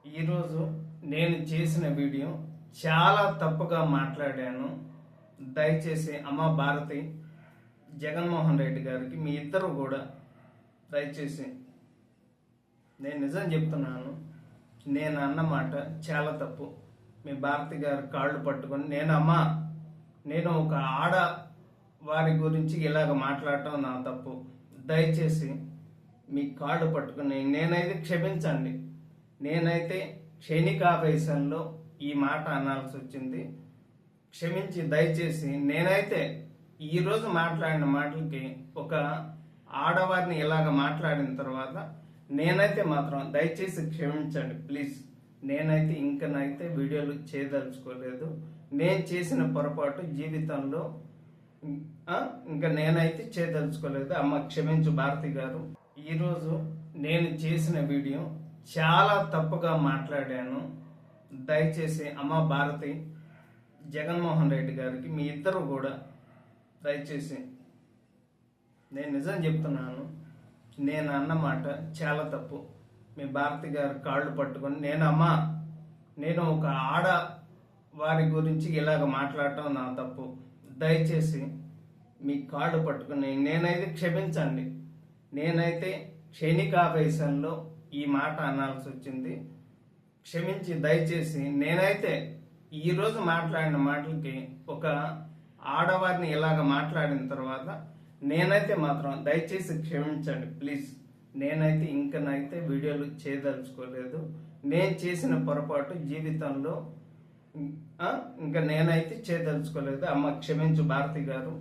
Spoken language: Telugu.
ఈరోజు నేను చేసిన వీడియో చాలా తప్పుగా మాట్లాడాను. దయచేసి అమ్మ భారతి, జగన్మోహన్ రెడ్డి గారికి మీ ఇద్దరు కూడా దయచేసి నేను నిజం చెప్తున్నాను. నేను అన్నమాట చాలా తప్పు. మీ భారతి గారి కాళ్ళు పట్టుకొని నేను ఒక ఆడ వారి గురించి ఇలాగ మాట్లాడటం నా తప్పు. దయచేసి మీ కాళ్ళు పట్టుకుని నేనైతే క్షమించండి. నేనైతే క్షణికావేశంలో ఈ మాట అనాల్సి వచ్చింది. క్షమించి దయచేసి నేనైతే ఈరోజు మాట్లాడిన మాటలకి ఒక ఆడవారిని ఇలాగ మాట్లాడిన తర్వాత నేనైతే మాత్రం దయచేసి క్షమించండి ప్లీజ్. నేనైతే ఇంకనైతే వీడియోలు చేయదలుచుకోలేదు. నేను చేసిన పొరపాటు జీవితంలో ఇంకా నేనైతే చేయదలుచుకోలేదు. అమ్మ క్షమించు భారతి గారు. ఈరోజు నేను చేసిన వీడియో చాలా తప్పుగా మాట్లాడాను. దయచేసి అమ్మ భారతి, జగన్మోహన్ రెడ్డి గారికి మీ ఇద్దరు కూడా దయచేసి నేను నిజం చెప్తున్నాను. నేను అన్నమాట చాలా తప్పు. మీ భారతి గారి కాళ్ళు పట్టుకొని నేను ఒక ఆడ వారి గురించి ఇలాగ మాట్లాడటం నా తప్పు. దయచేసి మీ కాళ్ళు పట్టుకుని నేనైతే క్షమించండి. నేనైతే క్షణికావేశంలో ఈ మాట అనాల్సి వచ్చింది. క్షమించి దయచేసి నేనైతే ఈరోజు మాట్లాడిన మాటలకి ఒక ఆడవారిని ఇలాగ మాట్లాడిన తర్వాత నేనైతే మాత్రం దయచేసి క్షమించండి ప్లీజ్. నేనైతే ఇంకనైతే వీడియోలు చేయదలుచుకోలేదు. నేను చేసిన పొరపాటు జీవితంలో ఇంకా నేనైతే చేయదలుచుకోలేదు. అమ్మ క్షమించు భారతి గారు.